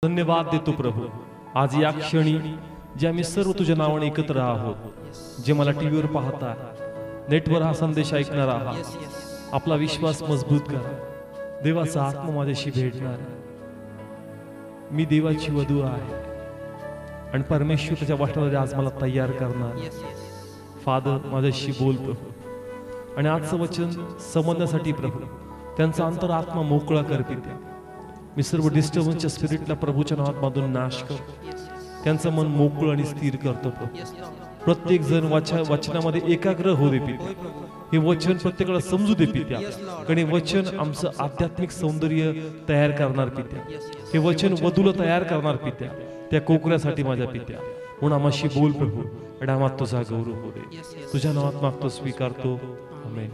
धन्यवाद देतो प्रभू, आज या क्षणी जे आम्ही सर्व तुझ्या नावाने एकत्र आहोत, जे मला टीव्हीवर पाहतात, नेटवर हा संदेश ऐकणार आहात, आपला विश्वास मजबूत करा. देवाचा आत्मा माझ्याशी भेटणार आहे. मी देवाची वधू आहे आणि परमेश्वर त्याच्या वाटण्यामध्ये आज मला तयार करणार. फादर माझ्याशी बोल प्रभू, आणि आजचं वचन समजण्यासाठी प्रभू त्यांचा अंतरात्मा मोकळा कर पित्या. मी सर्व डिस्टर्बन्सच्या स्पिरिटला प्रभूच्या नावात नाश करतो. त्यांचं मन मोकळं आणि स्थिर करतो प्रभू. प्रत्येक जण वचनामध्ये एकाग्र होऊ दे पित्या. हे वचन प्रत्येकाला समजू दे पित्या, कारण हे वचन आमचं आध्यात्मिक सौंदर्य तयार करणार पित्या. हे वचन वधूला तयार करणार पित्या, त्या कोकऱ्यासाठी माझ्या पित्या. म्हणून आम्हाशी बोल प्रभू, आणि आम्हाला तुझा गौरव होऊ दे. तुझ्या नावात मागतो, स्वीकारतो. Amen.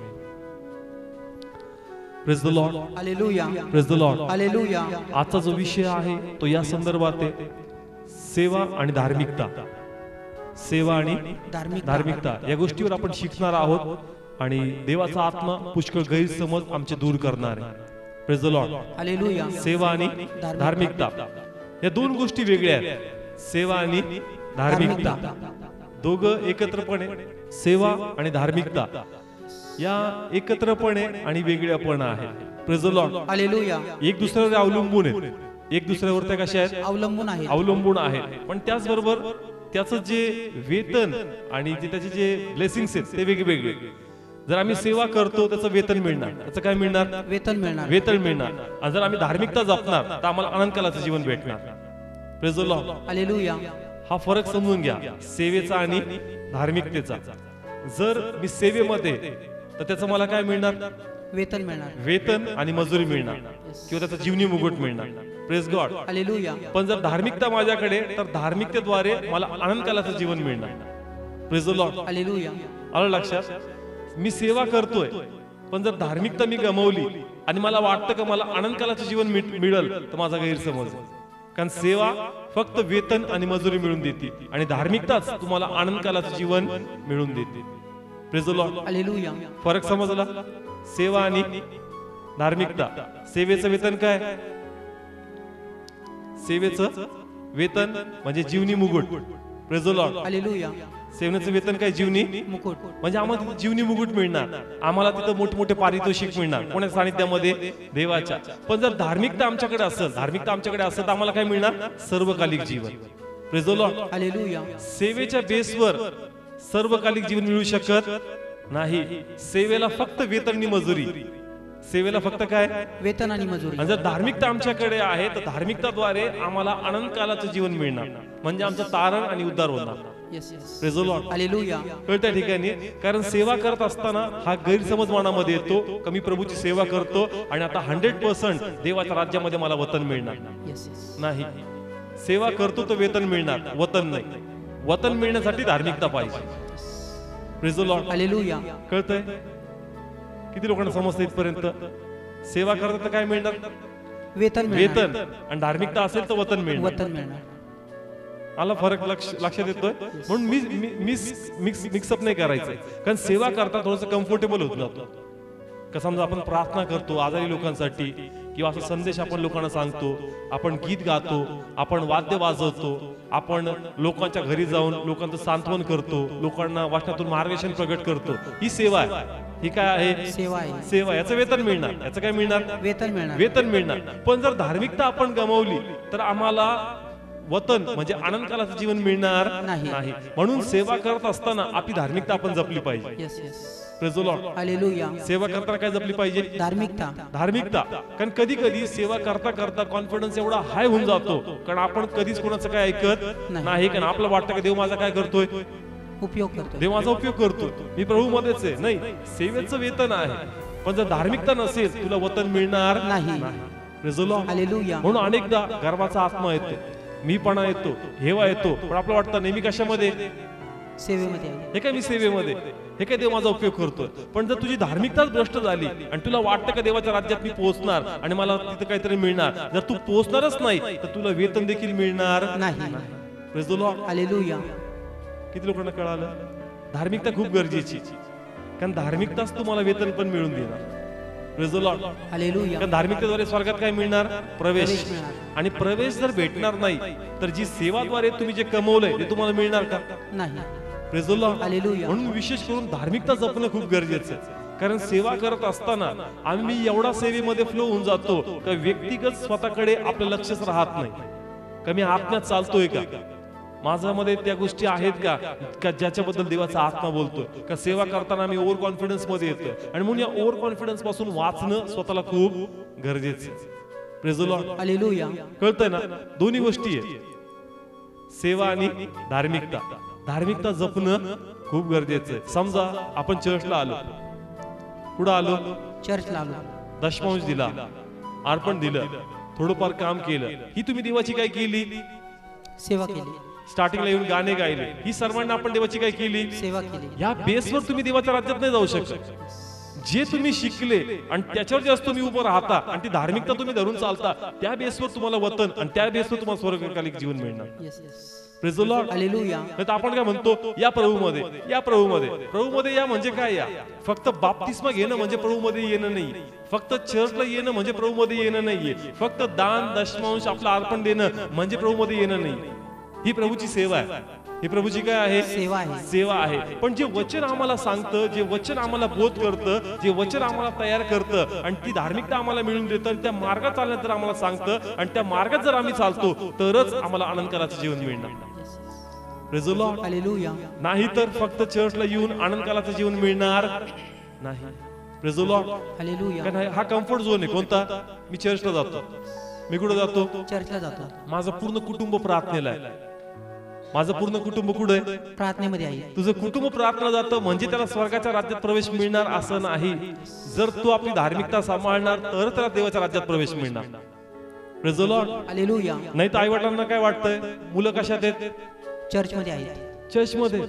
Praise the Lord. Hallelujah. Praise the Lord. Hallelujah. आजचा जो विषय आहे तो या संदर्भात आहे, सेवा आणि धार्मिकता. सेवा आणि धार्मिकता या गोष्टीवर आपण शिकणार आहोत, आणि देवाचा आत्मा पुष्कळ गैरसमज आमचे दूर करणार आहे. Praise the Lord. हालेलुया. सेवा आणि धार्मिकता या दोन गोष्टी वेगळ्या आहेत. सेवा आणि धार्मिकता दोघं एकत्रपणे, सेवा आणि धार्मिकता या एकत्रपणे आणि वेगळ्यापणा आहे. Praise the Lord. हालेलुया. एक दुसऱ्यावर अवलंबून आहेत, एक दुसऱ्यावर त्या कशा आहेत? अवलंबून आहेत. पण त्याचबरोबर त्याचं जे वेतन आणि त्याचे जे ब्लेसिंग्स आहेत ते वेगवेगळे. जर आम्ही सेवा करतो त्याचं वेतन मिळणार. त्याचं काय मिळणार? वेतन मिळणार. आणि जर आम्ही धार्मिकता जपणार तर आम्हाला अनंतकालाचं जीवन भेटणार. Praise the Lord. हालेलुया. हा फरक समजून घ्या, सेवेचा आणि धार्मिकतेचा. जर मी सेवेमध्ये तर त्याचं मला काय मिळणार? वेतन आणि मजुरी मिळणार, किंवा त्याचा जीवनी मुकुट मिळणार. Praise God. हालेलुया. पण जर धार्मिकता माझ्याकडे, तर धार्मिकतेद्वारे मला अनंतकालाचं जीवन मिळणार. Praise the Lord. हालेलुया. आलं लक्षात? मी सेवा करतोय, पण जर धार्मिकता मी गमावली आणि मला वाटतं का मला अनंतकालाचं जीवन मिळेल, तर माझा गैरसमज. कारण सेवा फक्त वेतन आणि मजुरी मिळून देते, आणि धार्मिकताच तुम्हाला अनंतकालाचं जीवन मिळून देते. Praise the Lord. हालेलुया. फरक समजला? सेवा आणि धार्मिकता. सेवेचं वेतन काय? सेवेचं वेतन म्हणजे जीवनी मुकुट. Praise the Lord. हालेलुया. सेवेचं वेतन काय? जीवनी मुकुट. म्हणजे आम्हाला तिथे जीवनी मुकुट मिळणार, आम्हाला तिथं मोठे पारितोषिक मिळणार. कोणत्या सानिध्यामध्ये? देवाच्या. पण जर धार्मिकता आमच्याकडे असेल, तर आम्हाला काय मिळणार? सर्वकालिक जीवन. Praise the Lord. हालेलुया. सेवेच्या बेसवर सर्वकालिक जीवन मिळू शकत नाही. सेवेला फक्त वेतन आणि मजुरी. सेवेला फक्त काय? वेतन आणि मजुरी. आणि जर धार्मिकता आमच्याकडे आहे, तर धार्मिकताद्वारे आम्हाला अनंतकालाचं जीवन मिळणार, म्हणजे आमचं तारण आणि उद्धार होणार. Praise the Lord. हालेलुया. कळत्या ठिकाणी. कारण सेवा करत असताना हा गैरसमज मनामध्ये येतो की मी प्रभूची सेवा करतो आणि आता 100% देवाच्या राज्यामध्ये मला वतन मिळणार. नाही, सेवा करतो तर वेतन मिळणार, वतन नाही. वतन मिळण्यासाठी धार्मिकता पाहिजे. Praise the Lord. हालेलुया. कळतंय? किती लोकांना समजतं इथपर्यंत? सेवा करता तर काय मिळणार? वेतन. आणि धार्मिकता असेल तर वतन मिळणार. आला फरक लक्षात येतोय? म्हणून मी मिक्सअप नाही करायचं. कारण सेवा करता थोडंसं कम्फर्टेबल होत जातो. का समजा आपण प्रार्थना करतो आजारी लोकांसाठी, किंवा असा संदेश आपण लोकांना सांगतो, आपण गीत गातो, आपण वाद्य वाजवतो, आपण लोकांच्या घरी जाऊन लोकांचं सांत्वन करतो, लोकांना वाचनातून मार्गदर्शन प्रगट करतो. ही सेवा आहे. ही काय आहे? सेवा. याचं वेतन मिळणार. याचं काय मिळणार? वेतन मिळणार. पण जर धार्मिकता आपण गमावली तर आम्हाला वतन म्हणजे अनंतकालाचं जीवन मिळणार नाही. म्हणून सेवा करत असताना आपली धार्मिकता आपण जपली पाहिजे. Praise the Lord. हालेलुया. सेवा करताना काय जपली पाहिजे? धार्मिकता. कारण कधी कधी सेवा करता करता कॉन्फिडन्स एवढा हाय होऊन जातो, कारण आपण कधीच कोणाचं काय ऐकत नाही. कारण आपलं वाटतं की देव माझा काय करतोय? देव माझा उपयोग करतो, मी प्रभू मध्येच आहे. नाही, सेवेचं वेतन आहे, पण जर धार्मिकता नसेल तुला वतन मिळणार नाही. Praise the Lord. हालेलुया. म्हणून अनेकदा गर्वाचा आत्मा येतो, मीपणा येतो, हेवा येतो, पण आपलं वाटतं नेहमी कशामध्ये? सेवेमध्ये. हे काय मी सेवेमध्ये, हे काय देव माझा उपयोग करतोय. पण जर तुझी धार्मिकताच भ्रष्ट झाली आणि तुला वाटतं का देवाच्या राज्यात मी पोहोचणार आणि मला तिथं काहीतरी मिळणार, जर तू पोहोचणारच नाही तर तुला वेतन देखील मिळणार नाही. Praise the Lord. हालेलुया. किती लोकांना कळालं? धार्मिकता खूप गरजेची, कारण धार्मिकताच तुम्हाला वेतन पण मिळून देणार. Praise the Lord, hallelujah. कारण धार्मिकतेद्वारे स्वर्गात काय मिळणार? प्रवेश. मिळणार. आणि प्रवेश जर भेटणार नाही तर जी सेवाद्वारे तुम्ही जे कमवलंय ते तुम्हाला मिळणार का? नाही. Praise the Lord. हालेलुया. म्हणून विशेष करून धार्मिकता जपणं खूप गरजेचं आहे. कारण सेवा करत असताना आम्ही एवढा सेवेमध्ये फ्लो होऊन जातो का व्यक्तिगत स्वतःकडे आपलं लक्षच राहत नाही. का मी आत्म्यात चालतोय का, माझ्यामध्ये त्या गोष्टी आहेत का का ज्याच्याबद्दल देवाचा आत्मा बोलतोय का. सेवा करताना मी ओव्हर कॉन्फिडन्स मध्ये येतोय आणि म्हणून या ओव्हर कॉन्फिडन्स पासून वाचणं स्वतःला खूप गरजेचं आहे. Praise the Lord. हालेलुया. कळतंय ना, दोन्ही गोष्टी आहेत, सेवा आणि धार्मिकता. धार्मिकता जपणं खूप गरजेचं आहे. समजा आपण चर्चला आलो, पुढे आलो, चर्चला आलो, दशमांश दिला, अर्पण दिलं, थोडंफार काम केलं, ही तुम्ही देवाची काय केली? सेवा केली. स्टार्टिंगला येऊन गाणे गायले, ही सर्वांना आपण देवाची काय केली? सेवा केली. या बेसवर तुम्ही देवाच्या राज्यात नाही जाऊ शकत. जे तुम्ही शिकले आणि त्याच्यावर जास्त तुम्ही उभं राहता आणि ती धार्मिकता तुम्ही धरून चालता, त्या बेसवर तुम्हाला वतन आणि त्या बेसवर तुम्हाला स्वर्गकालिक जीवन मिळणार. Yes yes. Praise the Lord. Hallelujah. तर आपण काय म्हणतो? या प्रभूमध्ये, या प्रभूमध्ये. प्रभूमध्ये या म्हणजे काय? या फक्त बाप्तिस्मा घेणं म्हणजे प्रभूमध्ये येणं नाही. फक्त चर्चला येणं म्हणजे प्रभूमध्ये येणं नाहीये. फक्त दान दशमांश आपलं अर्पण देणं म्हणजे प्रभूमध्ये येणं नाही. ही प्रभूची सेवा आहे. ही प्रभूची काय आहे? सेवा आहे. सेवा आहे. पण जे वचन आम्हाला सांगतं, जे वचन आम्हाला बोध करतं, जे वचन आम्हाला तयार करतं आणि ती धार्मिकता आम्हाला मिळून देतं आणि त्या मार्गात चालण्यात जर आम्हाला सांगतं आणि त्या मार्गात जर आम्ही चालतो तरच आम्हाला आनंदकालाचं जीवन मिळणार. Praise the Lord. हालेलुया. नाही तर फक्त चर्चला येऊन आनंदकालाचं जीवन मिळणार नाही. Praise the Lord. हालेलुया. कारण हा कम्फर्ट झोन आहे. कोणता? मी चर्चला जातो. मी कुठे जातो? चर्चला जातो. माझं पूर्ण कुटुंब प्रार्थनेला आहे. माझं पूर्ण कुटुंब कुठे आहे? प्रार्थनेमध्ये आहे. तुझं कुटुंब प्रार्थना जातं म्हणजे त्याला स्वर्गाच्या राज्यात प्रवेश मिळणार असं नाही. जर तू आपली धार्मिकता सांभाळणार तर त्याला देवाच्या राज्यात प्रवेश मिळणार. Praise the Lord. हालेलुया. नाही तर आई वडिलांना काय वाटतंय? मुलं कशात आहेत? चर्चमध्ये आहेत. चर्चमध्ये.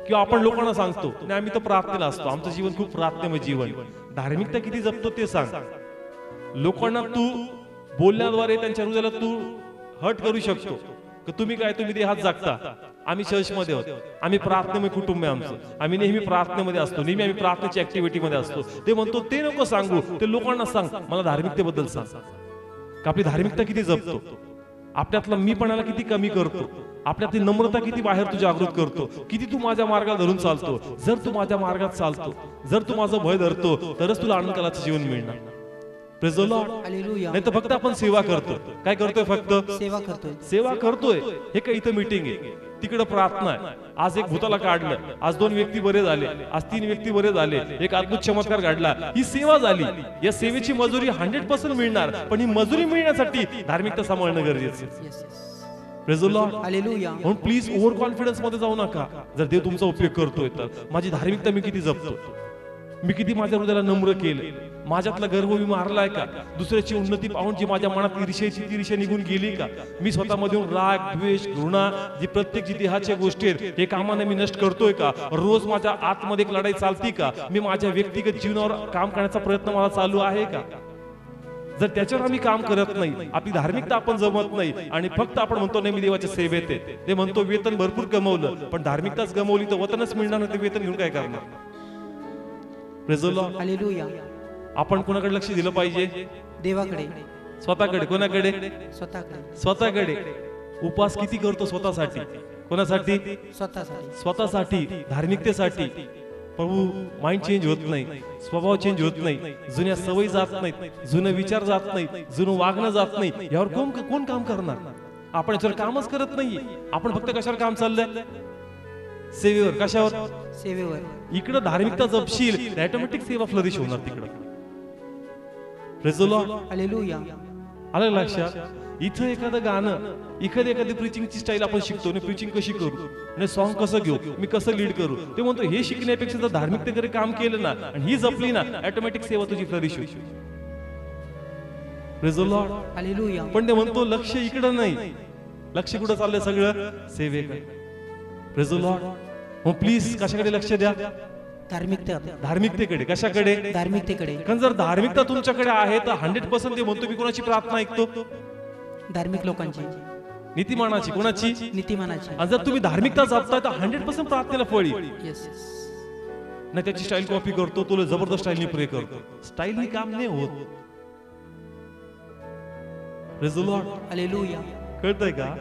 किंवा आपण लोकांना सांगतो नाही आम्ही तर प्रार्थनेला असतो, आमचं जीवन खूप प्रार्थनेमय जीवन. धार्मिकता किती जपतो ते सांग. लोकांना तू बोलण्याद्वारे त्यांच्या हृदयाला तू हट करू शकतो. तुम्ही काय, तुम्ही देहात जागता, आम्ही चर्चमध्ये आहोत, आम्ही प्रार्थनेमय कुटुंब आहे आमचं, आम्ही नेहमी प्रार्थनेमध्ये असतो, नेहमी आम्ही प्रार्थनेच्या ऍक्टिव्हिटीमध्ये असतो. ते म्हणतो ते नको सांगू, ते लोकांना सांग, मला धार्मिकतेबद्दल सांग. का आपली धार्मिकता किती जपतो, आपल्यातला मीपणाला किती कमी करतो, आपल्यातली नम्रता किती बाहेर तू जागृत करतो, किती तू माझ्या मार्गात धरून चालतो. जर तू माझ्या मार्गात चालतो, जर तू माझं भय धरतो तरच तुला आनंदकालाचं जीवन मिळणार. Praise the Lord. हालेलुया. नाही तर फक्त आपण सेवा करतो. काय करतोय? फक्त सेवा करतोय. सेवा करतोय. हे काय इथं मीटिंग आहे, तिकडे प्रार्थना आहे, आज एक भूताला काढलं, आज 2 व्यक्ती बरे झाले, आज 3 व्यक्ती बरे झाले, एक अद्भुत चमत्कार घडला, ही सेवा झाली. या सेवेची मजुरी 100% मिळणार, पण ही मजुरी मिळण्यासाठी धार्मिकता सांभाळणं गरजेचं आहे. Yes yes. Praise the Lord. Hallelujah. म्हणून प्लीज ओव्हर कॉन्फिडन्स मध्ये जाऊ नका. जर देव तुमचा उपयोग करतोय तर माझी धार्मिकता मी किती जपतो, मी किती माझ्या हृदयाला नम्र केलं, माझ्यातला गर्व मी मारलाय का, दुसऱ्याची उन्नती पाहून जी माझ्या मनात ईर्ष्या निघून गेली का, मी स्वतःमध्ये राग द्वेष घृणा जी प्रत्येक जी देहाच्या गोष्टी आहेत हे कामाने मी नष्ट करतोय का, रोज माझ्या आतमध्ये एक लढाई चालती का, मी माझ्या व्यक्तिगत जीवनावर काम करण्याचा प्रयत्न मला चालू आहे का. जर त्याच्यावर आम्ही काम करत नाही, आपली धार्मिकता आपण जमत नाही आणि फक्त आपण म्हणतो नाही मी देवाच्या सेवेत आहे, ते म्हणतो वेतन भरपूर कमवलं पण धार्मिकताच गमवली तर वतनच मिळणार नाही, ते वेतन घेऊन काय करणार. Praise the Lord. हालेलुया. आपण कोणाकडे लक्ष दिलं पाहिजे? देवाकडे. स्वतःकडे. कोणाकडे? स्वतःकडे. स्वतःकडे. उपवास किती करतो? स्वतःसाठी. कोणासाठी? स्वतःसाठी. स्वतःसाठी, धार्मिकतेसाठी. प्रभू माइंड चेंज होत नाही, स्वभाव चेंज होत नाही, जुन्या सवयी जात नाहीत, जुने विचार जात नाहीत, जुनं वागणं जात नाही, यावर कोण काम करणार? आपण याच्यावर कामच करत नाहीये. आपण फक्त कशावर काम चाललंय? सेवेवर. कशावर? सेवेवर. इकडे धार्मिकता जपशील ऑटोमॅटिक सेवा फ्लरिश होणार तिकडे. Praise the Lord. हालेलुया. आलं लक्षात? इथं एखादं गाणं, एखादी प्रीचिंगची स्टाईल आपण शिकतो ना, प्रीचिंग कशी करू आणि सॉन्ग कसं घेऊ, मी कसं लीड करू, ते म्हणतो हे शिकण्यापेक्षा जर धार्मिकतेकडे काम केलं ना आणि ही जपली ना ऑटोमॅटिक सेवा तुझी फ्लरिश होईल. Praise the Lord. हालेलुया. पण ते म्हणतो लक्ष इकडं नाही, लक्ष कुठं चाललंय? सगळं सेवेकडे. Praise the Lord. मग प्लीज कशाकडे लक्ष द्या? धार्मिकतेकडे. कशाकडे? धार्मिकतेकडे. कारण जर धार्मिकता तुमच्याकडे आहे तर 100% ते म्हणतो मी कोणाची प्रार्थना ऐकतो? धार्मिक लोकांची. नीतिमानाची. कोणाची? नीतिमानाची. आणि जर तुम्ही धार्मिकता जपताय तर 100% प्रार्थनेला फळ येईल. येस. नाही त्याची स्टाईल कॉपी करतो, तुला जबरदस्त स्टाईलने प्रे करतो. स्टाईलनी काम नाही होत. Praise the Lord. हालेलुया. कळतंय का?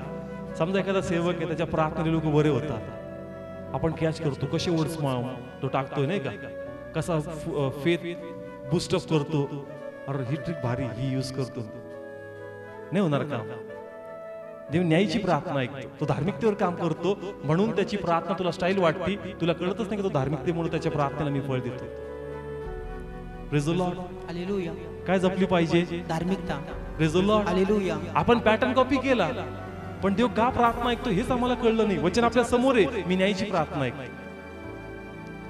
समजा एखादा सेवक आहे, त्याच्या प्रार्थनेने लोक बरे होतात. आपण कॅच करतो कसे वर्ड्स तो टाकतोय नाही का, कसा फेथ बूस्टअप करतो. अरे ही ट्रिक भारी, ही यूज करतो. नाही होणार काम. जेव्हा न्यायची प्रार्थना ऐकतो, तो धार्मिकतेवर काम करतो, म्हणून त्याची प्रार्थना तुला स्टाईल वाटती. तुला कळतच नाही की तो धार्मिकतेमुळे त्याच्या प्रार्थनेला मी फळ देतो. Praise the Lord. हालेलुया. काय जपली पाहिजे? धार्मिकता. Praise the Lord. हालेलुया. आपण पॅटर्न कॉपी केला, पण देव का प्रार्थना ऐकतो हेच आम्हाला कळलं नाही. वचन आपल्या समोर आहे, मी न्यायची प्रार्थना ऐकतो.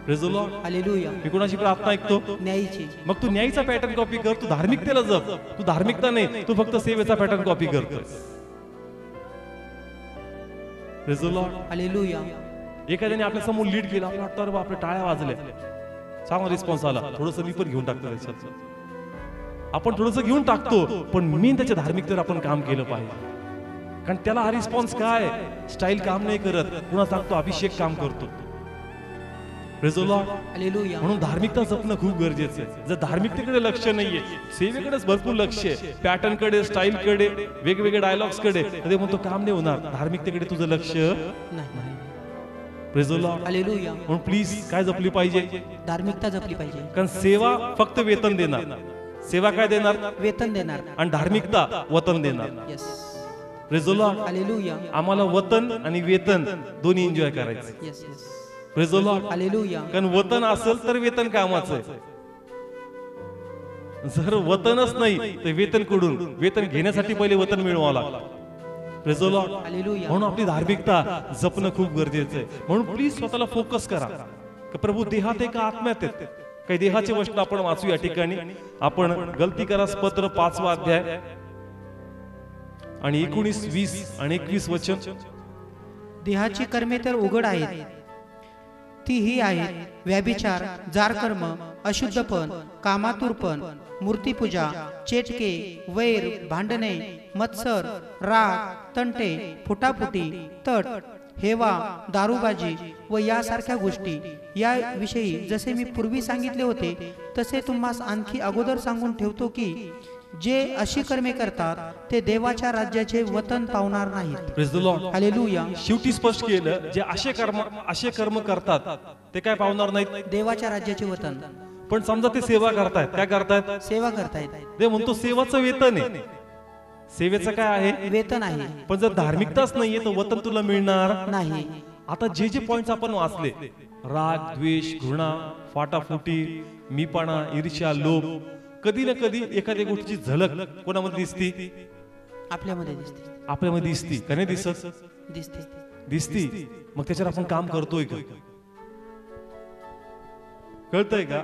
Praise the Lord. हालेलुया. मी कोणाची प्रार्थना ऐकतो? न्यायची. मग तू न्यायचा पॅटर्न कॉपी कर, तू धार्मिकतेला जप. तू धार्मिकता नाही, तू फक्त सेवेचा पॅटर्न कॉपी करतोस. Praise the Lord. हालेलुया. एखाद्याने आपल्या समोर लीड केला, आपल्याला वाटतं अरे बापरे टाळ्या वाजल्या, चांगला रिस्पॉन्स आला, थोडंसं मी पण घेऊन टाकतो त्याच्यात. आपण थोडंसं घेऊन टाकतो, पण मी त्याच्या धार्मिकतेवर आपण काम केलं पाहिजे. कारण त्याला हा रिस्पॉन्स काय, स्टाईल काम नाही करत, पुन्हा सांगतो अभिषेक काम करतो. Praise the Lord. हालेलुया. म्हणून धार्मिकता जपणं खूप गरजेचं आहे. जर धार्मिकतेकडे लक्ष नाहीये, सेवेकडेच भरपूर लक्ष आहे, पॅटर्न कडे, स्टाईल कडे, वेगवेगळे डायलॉग्स कडे, तर ते म्हणतो काम नाही होणार. धार्मिकतेकडे तुझं लक्ष नाही. Praise the Lord. हालेलुया. म्हणून प्लीज काय जपली पाहिजे? धार्मिकता जपली पाहिजे. कारण सेवा फक्त वेतन देणार, सेवा काय देणार? वेतन देणार. आणि धार्मिकता वतन देणार. Yes. Praise the Lord. Hallelujah. आम्हाला वतन आणि वेतन दोन्ही एन्जॉय करायचं. Yes yes. Praise the Lord. Hallelujah. कारण वतन असेल तर वेतन कामाचं आहे. जर वतनच नाही तर वेतन कुठून? वेतन घेण्यासाठी पहिले वतन मिळवावं लागतं. Praise the Lord. हालेलुया. म्हणून आपली धार्मिकता जपणं खूप गरजेचं आहे. म्हणून प्लीज स्वतःला फोकस करा की प्रभू देहात आहे का आत्म्यात आहेत. काही देहाचे वचन आपण वाचू या ठिकाणी. आपण गलतीकारास पत्र 5वा अध्याय आणि 19, 20 आणि 21 वचन. देहाची कर्मे तर उघड आहेत, ती ही आहेत: व्यभिचार, जारकर्म, अशुद्धपण, कामातुरपण, मूर्तीपूजा, चेटके, वैर, भांडणे, मत्सर, राग, तंटे, फुटाफुटी, तट, हेवा, दारूबाजी व यासारख्या गोष्टी. याविषयी जसे मी पूर्वी सांगितले होते तसे तुम्हास आणखी अगोदर सांगून ठेवतो की जे अशी कर्मे करतात ते देवाच्या राज्याचे वतन पावणार नाहीत. Praise the Lord. हालेलुया. शेवटी स्पष्ट केलं, जे असे कर्म करतात ते काय पावणार नाहीत? देवाच्या राज्याचे वतन. पण समजा ते सेवा करतायत, काय करतायत? सेवा करतायत. ते म्हणतो सेवाचं वेतन आहे. सेवेचं काय आहे? वेतन आहे. पण जर धार्मिकताच नाहीये तर वतन तुला मिळणार नाही. आता जे जे पॉइंट्स आपण वाचले, राग, द्वेष, घृणा, फाटाफुटी, मीपणा, ईर्ष्या, लोभ, कधी ना कधी एखाद्या गोष्टीची झलक कोणामध्ये दिसती? आपल्यामध्ये दिसते. आपल्यामध्ये दिसती का नाही दिसत? दिसते. दिसती. मग त्याच्यावर आपण काम करतोय का? कळतंय का?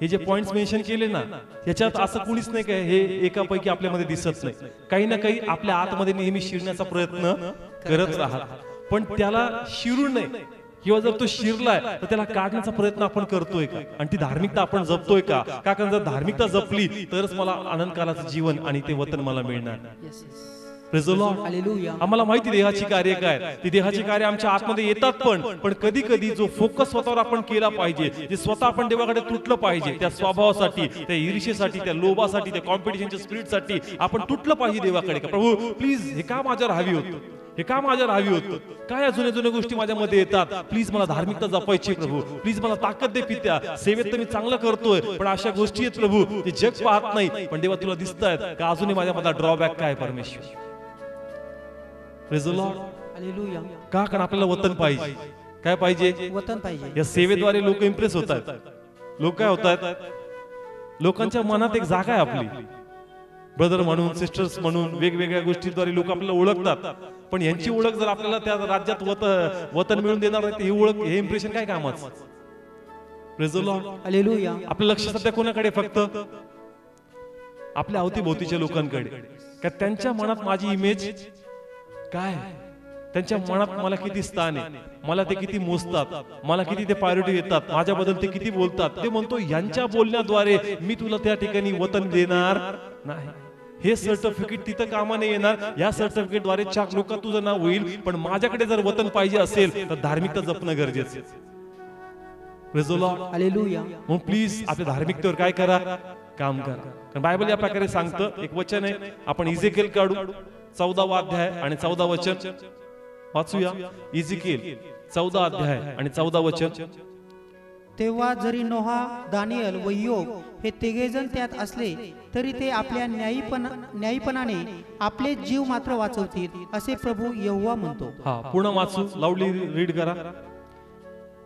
हे जे पॉइंट्स मेन्शन केले ना, याच्यात असं कुणीच नाही काय हे एकापैकी आपल्यामध्ये दिसत नाही. काही ना काही आपल्या आतमध्ये नेहमी शिरण्याचा प्रयत्न करत राहत, पण त्याला शिरू नये. किंवा जर तो शिरलाय तर त्याला काढण्याचा प्रयत्न आपण करतोय का? आणि ती धार्मिकता आपण जपतोय का? कारण जर धार्मिकता जपली तरच मला आनंदकालाचं जीवन आणि ते वतन मला मिळणार. Praise the Lord. हालेलुया. आम्हाला माहिती देहाची कार्य काय, ती देहाची कार्य आमच्या आतमध्ये येतात, पण कधी कधी जो फोकस स्वतःवर आपण केला पाहिजे, जे स्वतः आपण देवाकडे तुटलं पाहिजे, त्या स्वभावासाठी, त्या ईर्ष्येसाठी, त्या लोभासाठी, त्या कॉम्पिटिशनच्या स्पिरिटसाठी आपण तुटलं पाहिजे देवाकडे. का प्रभू प्लीज हे का माझ्यावर हवी होतं, हे का माझ्यावर हवी होतं, काय जुन्या जुन्या गोष्टी माझ्यामध्ये येतात, प्लीज मला धार्मिकता जपायची प्रभू, प्लीज मला ताकद दे पित्या. सेवेत तर मी चांगलं करतोय, पण अशा गोष्टी आहेत प्रभू ते जग पाहत नाही, पण देवा तुला दिसतायत का अजूनही माझ्यामध्ये ड्रॉबॅक काय परमेश्वर. Praise the Lord. हालेलुया. का? कारण आपल्याला वतन पाहिजे. काय पाहिजे? वतन पाहिजे. या सेवेद्वारे लोक इम्प्रेस होतात. लोक काय होतात? लोकांच्या मनात एक जागा आहे आपली, ब्रदर म्हणून, सिस्टर्स म्हणून, वेगवेगळ्या गोष्टींद्वारे लोक आपल्याला ओळखतात. पण यांची ओळख जर आपल्याला त्या राज्यात वतन मिळून देणार नाही, ही ओळख, हे इम्प्रेशन काय कामाचं? Praise the Lord. हालेलुया. आपलं लक्ष सध्या कोणाकडे? फक्त आपल्या अवतीभोवतीच्या लोकांकडे. का त्यांच्या मनात माझी इमेज काय? त्यांच्या मनात मला किती स्थान आहे, मला ते किती मोजतात, मला किती ते प्रायोरिटी देतात, माझ्याबद्दल ते किती बोलतात. ते म्हणतो यांच्या बोलण्याद्वारे मी तुला त्या ठिकाणी वतन देणार नाही. हे सर्टिफिकेट तिथं कामाने येणार. या सर्टिफिकेट द्वारे 4 लोक तुझं नाव होईल, पण माझ्याकडे जर वतन पाहिजे असेल तर धार्मिकता जपणं गरजेचं. Praise the Lord. हालेलुया. म्हणून प्लीज आपल्या धार्मिकतेवर काय करा, काम करा. कारण बायबल या प्रकारे सांगतं, एक वचन आहे, आपण इझेकिएल काढू 14वा अध्याय आणि 14 वचन वाचूया. इझेकिएल 14 अध्याय आणि 14 वचन. तेव्हा जरी नोहा, दानियल व योब हे तिघेजण त्यात असले तरी ते आपल्या न्यायीपणाने आपले जीव मात्र वाचवतील असे प्रभू यहोवा म्हणतो. हा पूर्ण वाचू, लाऊडली रीड करा.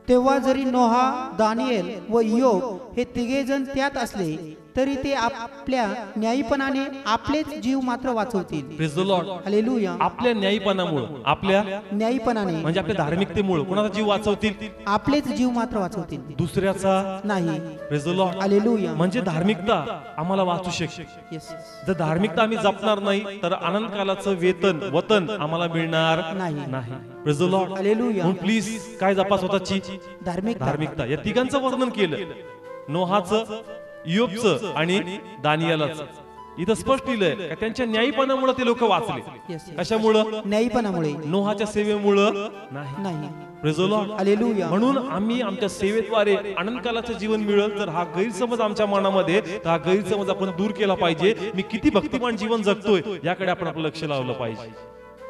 तेव्हा जरी नोहा, दानियल व योब हे तिघेजण त्यात असले तरी ते आपल्या न्यायीपणाने आपलेच जीव मात्र वाचवतील. Praise the Lord. हालेलुया. आपल्या न्यायीपणामुळे, आपल्या न्यायीपणाने म्हणजे आपल्या धार्मिकतेमुळे कोणाचा जीव वाचवतील? आपलेच जीव मात्र वाचवतील, दुसऱ्याचा नाही. Praise the Lord. हालेलुया. म्हणजे धार्मिकता आम्हाला वाचू शकते. Yes. जर धार्मिकता आम्ही जपणार नाही तर अनंत कालाचं वतन आम्हाला मिळणार नाही. नाही. Praise the Lord. हालेलुया. म्हणून प्लीज काय जपा स्वतःची धार्मिकता. या तिघांचं वर्णन केलं, नोहाचं, योबचं आणि दानियालाचं. इथं स्पष्ट लिहिलंय का त्यांच्या न्यायीपणामुळे ते लोक वाचले. Yes, yes. कशामुळं? न्यायीपणामुळे, नोहाच्या सेवेमुळं नाही. Praise the Lord. हालेलुया. म्हणून आम्ही आमच्या सेवेद्वारे अनंत कालाचं जीवन मिळेल. तर हा गैरसमज आमच्या मनामध्ये, तर हा गैरसमज आपण दूर केला पाहिजे. मी किती भक्तिमान जीवन जगतोय याकडे आपण आपलं लक्ष लावलं पाहिजे.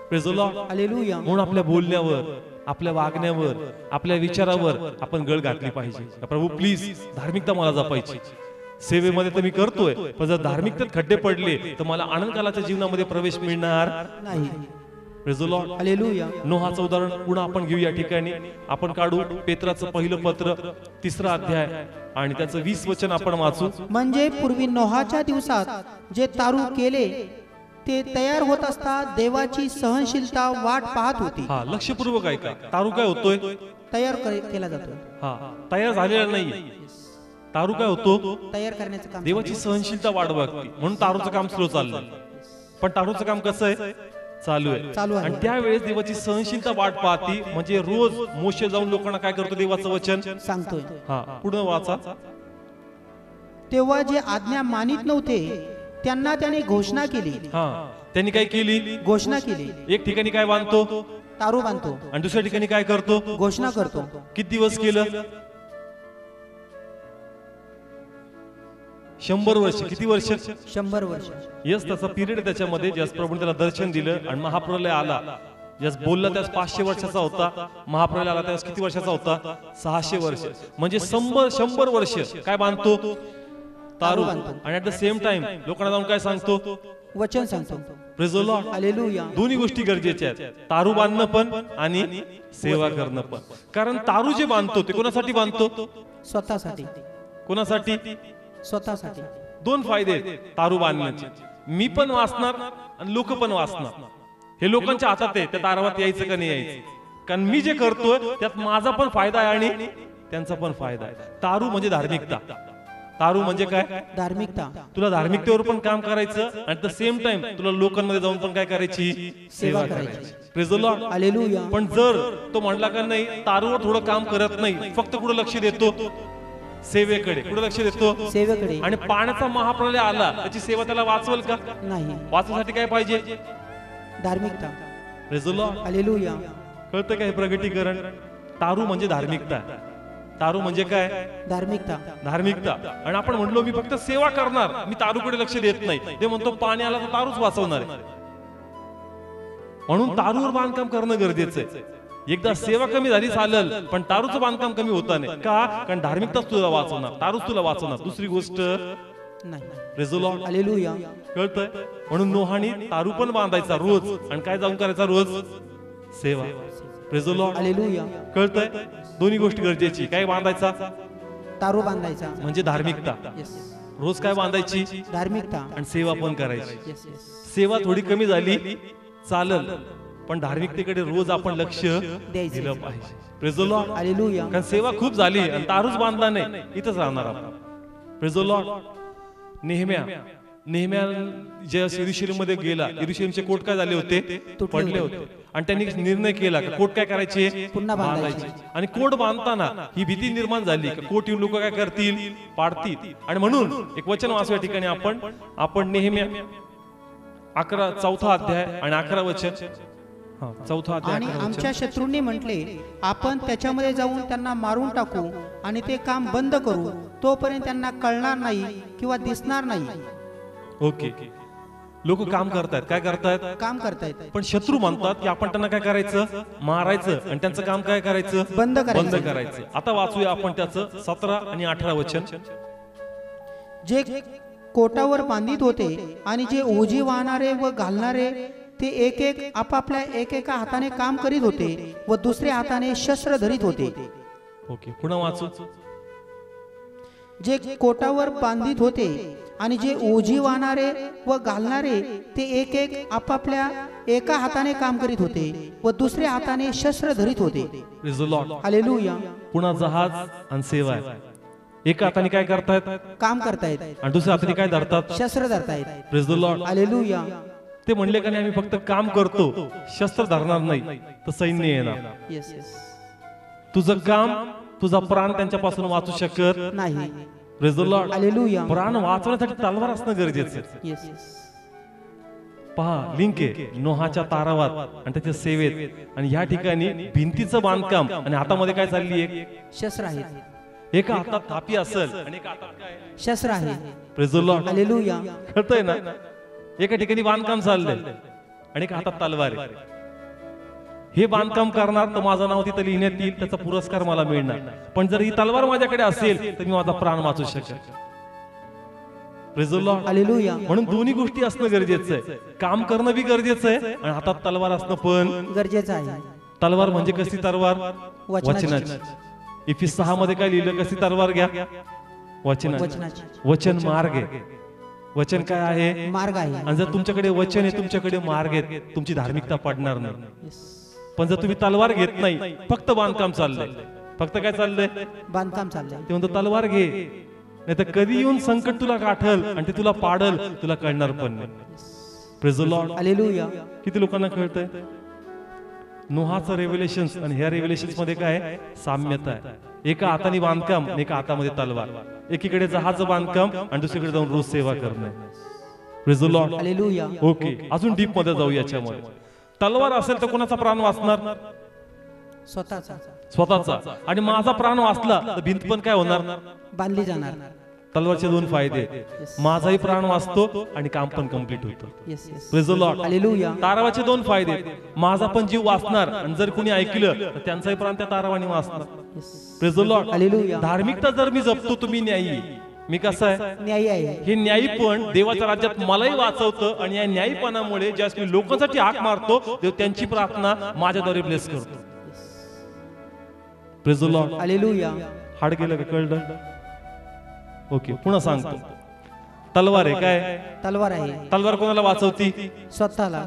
Praise the Lord. हालेलुया. म्हणून आपल्या बोलण्यावर, आपल्या वागण्यावर, आपल्या विचारावर आपण गळ घातली पाहिजे. प्रभू प्लीज धार्मिकता मला जपायची. सेवेमध्ये तर मी करतोय, पण जर धार्मिकतेत खड्डे पडले तर मला अनंत कालाच्या जीवनामध्ये प्रवेश मिळणार नाही. Praise the Lord. हालेलुया. नोहाचं उदाहरण पुन्हा आपण घेऊ. या ठिकाणी आपण काढू पेत्राचं पहिलं पत्र 3रा अध्याय आणि त्याचं 20 वचन आपण वाचू. म्हणजे पूर्वी नोहाच्या दिवसात जे तारू केले ते तयार होत असता देवाची सहनशीलता वाट पाहत होती. हा लक्षपूर्वक ऐका. तारू काय होतोय? तयार केला जातो. हा तयार झालेला नाहीये. तारू काय होतो? तयार करण्याचं काम. देवाची सहनशीलता वाट बघते म्हणून तारूचं काम स्लो चाललंय. पण तारूचं काम कसं आहे? चालू आहे. आणि त्यावेळेस देवाची सहनशीलता वाट पाहती. म्हणजे रोज मोशे जाऊन लोकांना काय करतो? देवाचं वचन सांगतोय. हा पुढे वाचा. तेव्हा जे आज्ञा मानित नव्हते त्यांना त्याने घोषणा केली. हा त्यांनी काय केली? घोषणा केली. एक ठिकाणी काय बांधतो? तारू बांधतो. आणि दुसऱ्या ठिकाणी काय करतो? घोषणा करतो. किती दिवस केलं? 100 वर्ष. किती वर्ष? 100 वर्ष. यस त्याचा पिरियड त्याच्यामध्ये ज्यास प्रभूने त्याला दर्शन दिलं आणि महाप्रलय आला. ज्यास बोलला त्यास 500 वर्षाचा होता. महाप्रलय आला त्यास किती वर्षाचा होता? 600 वर्ष. म्हणजे 100 वर्ष काय बांधतो? तारू. आणि ऍट द सेम टाइम लोकांना जाऊन काय सांगतो? वचन सांगतो. Praise the Lord. हालेलुया. दोन्ही गोष्टी गरजेच्या आहेत. तारू बांधणं पण आणि सेवा करणं पण. कारण तारू जे बांधतो ते कोणासाठी बांधतो? स्वतःसाठी. कोणासाठी? स्वतःसाठी. 2 फायदे आहेत तारू बांधण्याचे. मी पण वाचणार आणि लोक पण वाचणार. हे लोकांच्या हातात आहे त्या तारावात यायचं का नाही यायचं. कारण मी जे करतोय त्यात माझा पण फायदा आहे आणि त्यांचा पण फायदा आहे. तारू म्हणजे धार्मिकता. तारू म्हणजे काय? धार्मिकता. तुला धार्मिकतेवर पण काम करायचं आणि द सेम टाइम तुला लोकांमध्ये जाऊन पण काय करायची? सेवा करायची. Praise the Lord. हालेलुया. पण जर तो म्हणला का नाही तारूवर थोडं काम करत नाही, फक्त कुठं लक्ष देतो? सेवेकडे. कुठं लक्ष देतो? सेवेकडे. आणि पाण्याचा महाप्रलय आला त्याची सेवा त्याला वाचवल का? नाही. वाचण्यासाठी काय पाहिजे? धार्मिकता. Praise the Lord. हालेलुया. कळतं का हे प्रगटीकरण? तारू म्हणजे धार्मिकता. तारू म्हणजे काय? धार्मिकता. धार्मिकता. आणि आपण म्हणलो मी फक्त सेवा करणार, मी तारूकडे लक्ष देत नाही. ते म्हणतो पाणी आला तर तारूच वाचवणार आहे. म्हणून तारूवर बांधकाम करणं गरजेचं आहे. एकदा सेवा कमी झाली चालेल, पण तारूचं बांधकाम कमी होता नाही का? कारण धार्मिकताच तुला वाचवणार, तारूच तुला वाचवणार. दुसरी गोष्ट नाही. Praise the Lord. हालेलुया. कळतंय? म्हणून नोहानी तारू पण बांधायचा रोज आणि काय जाऊन करायचा? रोज सेवा. Praise the Lord. हालेलुया. कळतंय? दोन्ही गोष्टी गरजेची. काय बांधायचा? तारू बांधायचा म्हणजे धार्मिकता. रोज काय बांधायची? धार्मिकता. आणि सेवा पण करायची. सेवा थोडी कमी झाली चालेल, पण धार्मिकतेकडे रोज आपण लक्ष दिलं पाहिजे. Praise the Lord. हालेलुया. कारण सेवा खूप झाली आणि तारूच बांधला नाही, इथंच राहणार आपण. Praise the Lord. नेहम्या जे यरुशलेममध्ये गेला, यरुशलेमचे कोट काय झाले होते? पडले होते. आणि त्यांनी निर्णय केला की कोट काय करायचे? पुन्हा बांधायचे. आणि कोट बांधताना ही भीती निर्माण झाली की कोट येऊन लोक काय करतील? पाडतील. आणि म्हणून एक वचन वाचू या ठिकाणी आपण नेहम्या 4 अध्याय आणि 11 वचन. चौथा अध्याय आणि 11 वचन. आमच्या शत्रूंनी म्हटले, आपण त्याच्यामध्ये जाऊन त्यांना मारून टाकू आणि ते काम बंद करू, तोपर्यंत त्यांना कळणार नाही किंवा दिसणार नाही. ओके, लोक काम करतायत, काय करतायत? काम करतायत. पण शत्रू म्हणतात की आपण त्यांना काय करायचं? मारायचं, आणि त्यांचं काम काय करायचं? बंद बंद करायचं. आता वाचूया आपण त्याचं 17 आणि 18 वचन. जे कोटावर बांधित होते आणि जे ओझी वाहणारे व घालणारे ते एक एक आपापल्या एकेका हाताने काम करीत होते व दुसऱ्या हाताने शस्त्र धरीत होते. ओके, पुन्हा वाचू. जे कोटावर बांधित होते आणि जे ओझी वाहणारे व घालणारे ते एक एक आपापल्या एका हाताने काम करीत होते व दुसऱ्या हाताने शस्त्र धरीत होते. Praise the Lord. हालेलुया. पुन्हा जहाज आणि सेवा आहे. एका हाताने काय करतायत? काम करतायत. आणि दुसऱ्या हाताने काय धरतात? शस्त्र धरतायत. Praise the Lord. हालेलुया. ते म्हणले का नाही आम्ही फक्त काम करतो, शस्त्र धरणार नाही, तर सैन्य येणार. Yes yes. तुझं काम, तुझा प्राण त्यांच्यापासून वाचू शकत नाही. Praise the Lord. हालेलुया. प्राण वाचवण्यासाठी तलवार असणं गरजेचं आहे. Yes yes. पहा, लिंक आहे नोहाच्या तारावात आणि त्याच्या सेवेत, आणि या ठिकाणी भिंतीचं बांधकाम, आणि हातामध्ये काय चालली आहे? शस्त्र आहे. एका हातात थापी असेल आणि एका हातात काय? शस्त्र आहे. Praise the Lord. हालेलुया. कळतंय ना? एका ठिकाणी बांधकाम चाललंय आणि एका हातात तलवार आहे. हे बांधकाम करणार तर माझं नाव तिथं लिहिण्यात येईल, त्याचा पुरस्कार मला मिळणार. पण जर ही तलवार माझ्याकडे असेल तर मी माझा प्राण वाचू शकेल. Praise the Lord. हालेलुया. म्हणून दोन्ही गोष्टी असणं गरजेचं आहे. काम करणं बी गरजेचं आहे आणि हातात तलवार असणं पण गरजेचं आहे. तलवार म्हणजे कसली तलवार? वचनाची. वचनाची. इफिस 6 मध्ये काय लिहिलं? कसली तलवार घ्या? वचनाची. वचनाची. वचन मार्ग आहे. वचन काय आहे? मार्ग आहे. आणि जर तुमच्याकडे वचन आहे, तुमच्याकडे मार्ग आहे, तुमची धार्मिकता पडणार नाही. येस. पण जर तुम्ही तलवार घेत नाही, फक्त बांधकाम चाललंय, फक्त काय चाललंय? बांधकाम चाललंय. ते म्हणतो तलवार घे, नाही तर कधी येऊन संकट तुला गाठल आणि ते तुला पाडल, तुला कळणार पण नाही. Praise the Lord. हालेलुया. किती लोकांना कळतंय? नोहाचं रेव्हेलेशन्स आणि ह्या रेव्हेलेशन्स मध्ये काय आहे? साम्यता आहे. एका हाताने बांधकाम आणि एका हातामध्ये तलवार. एकीकडे जहाज बांधकाम आणि दुसरीकडे जाऊन रोज सेवा करणं. Praise the Lord. Hallelujah. Okay, अजून डीप मध्ये जाऊ याच्यामध्ये. तलवार असेल तर कोणाचा प्राण वाचणार? स्वतःचा. स्वतःचा. आणि माझा प्राण वाचला तर भिंत पण काय होणार? बांधली जाणार. तलवारचे दोन फायदे, माझाही प्राण वाचतो आणि काम पण कम्प्लीट होतं. Yes yes. Praise the Lord. Hallelujah. तारावाचे दोन फायदे, माझा पण जीव वाचणार आणि जर कोणी ऐकलं तर त्यांचाही प्राण त्या तारावाने वाचणार. Praise the Lord. हालेलुया. धार्मिकता जर मी जपतो तुम्ही न्यायी, मी कसं आहे? न्यायी आहे. हे न्यायी पण देवाच्या राज्यात मलाही वाचवतं, आणि या न्यायीपणामुळे ज्यावेळेस मी लोकांसाठी हाक मारतो देव त्यांची प्रार्थना माझ्याद्वारे ब्लेस करतो. Praise the Lord. हालेलुया. हाड गेलं का? कळलं? ओके, पुन्हा सांगतो. तलवार आहे काय? तलवार आहे. तलवार कोणाला वाचवती? स्वतःला.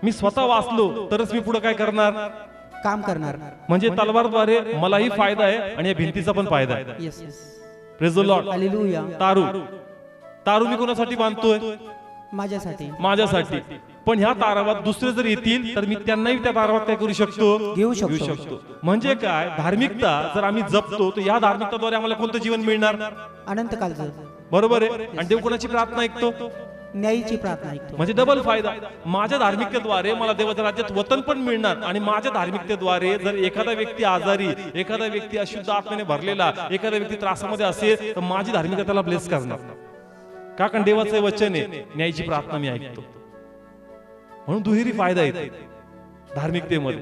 मी स्वतः वाचलो तरच मी पुढे काय करणार? काम करणार. म्हणजे तलवारद्वारे मलाही फायदा आहे आणि या भिंतीचा पण फायदा आहे. Yes yes. Praise the Lord. Hallelujah. तारू मी कोणासाठी बांधतोय? माझ्यासाठी. माझ्यासाठी. पण ह्या तारावात दुसरे जर येतील तर मी त्यांनाही त्या तारावात काय करू शकतो? घेऊ शकतो. म्हणजे काय? धार्मिकता जर आम्ही जपतो तर या धार्मिकताद्वारे आम्हाला कोणतं जीवन मिळणार? अनंत कालचं. बरोबर आहे. आणि देव कोणाची प्रार्थना ऐकतो? न्यायीची प्रार्थना ऐकतो. म्हणजे डबल फायदा. माझ्या धार्मिकतेद्वारे मला देवाच्या राज्यात वतन पण मिळणार, आणि माझ्या धार्मिकतेद्वारे जर एखादा व्यक्ती आजारी, एखादा व्यक्ती अशुद्ध आत्म्याने भरलेला, एखादा व्यक्ती त्रासामध्ये असेल तर माझी धार्मिकता त्याला ब्लेस करणार. का? कारण देवाचं वचन आहे, न्यायची प्रार्थना मी ऐकतो. म्हणून दुहेरी फायदा येते धार्मिकतेमध्ये.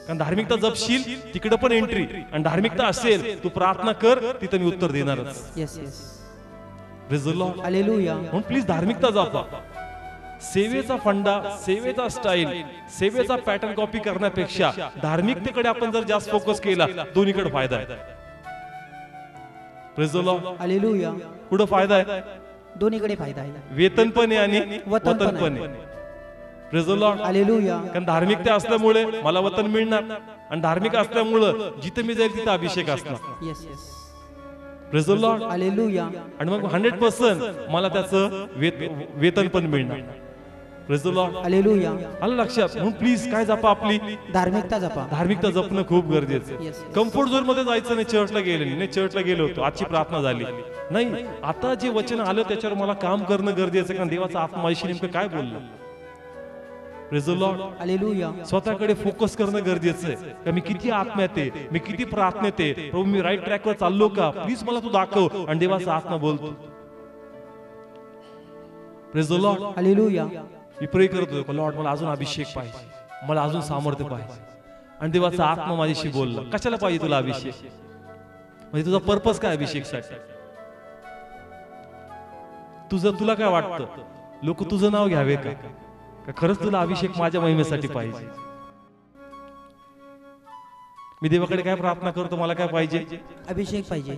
कारण धार्मिकता जपशील तिकडे पण एंट्री, आणि धार्मिकता असेल तू प्रार्थना कर तिथं मी उत्तर देणारच. Yes yes. Praise the Lord. Hallelujah. म्हणून प्लीज धार्मिकता जपा. सेवेचा फंडा, सेवेचा स्टाईल, सेवेचा पॅटर्न कॉपी करण्यापेक्षा धार्मिकतेकडे आपण जर जास्त फोकस केला, दोन्हीकडे फायदा आहे. Praise the Lord. हालेलुया. कुठं फायदा आहे? दोन्हीकडे फायदा आहे. वेतन पण आहे आणि वतन वतन पण आहे. Praise the Lord. हालेलुया. कारण धार्मिकता असल्यामुळे मला वतन मिळणार, आणि धार्मिक असल्यामुळे जिथे मी जाईल तिथे अभिषेक असणार. Yes yes. Praise the Lord. Hallelujah. आणि मग 100% मला त्याचं वेतन पण मिळणार. Praise the Lord. हालेलुया. आलं लक्षात? म्हणून प्लीज काय जपा? आपली धार्मिकता जपा. धार्मिकता जपणं खूप गरजेचं आहे. Yes. कम्फर्ट झोन मध्ये जायचं नाही. चर्चला गेले नाही, चर्चला गेलो होतो, आजची प्रार्थना झाली नाही. आता जे वचन आलं त्याच्यावर मला काम करणं गरजेचं आहे, कारण देवाचा आत्मा माझ्याशी नेमकं काय बोलला. Praise the Lord. हालेलुया. स्वतःकडे फोकस करणं गरजेचं आहे. का मी किती आत्म्यात आहे, मी किती प्रार्थनेत आहे, प्रभू मी राईट ट्रॅकवर चाललो का, प्लीज मला तू दाखव. आणि देवाचा आत्मा बोलतो. Praise the Lord. हालेलुया. मी प्रे करतो की लॉर्ड मला अजून अभिषेक पाहिजे, मला अजून सामर्थ्य पाहिजे. आणि देवाचा आत्मा माझ्याशी बोलला, कशाला पाहिजे तुला अभिषेक, म्हणजे तुझा पर्पस काय अभिषेकसाठी. तुला काय वाटतं, लोक तुझं नाव घ्यावे का, खरंच तुला अभिषेक माझ्या महिमेसाठी पाहिजे. मी देवाकडे काय प्रार्थना करतो, मला काय पाहिजे, अभिषेक पाहिजे.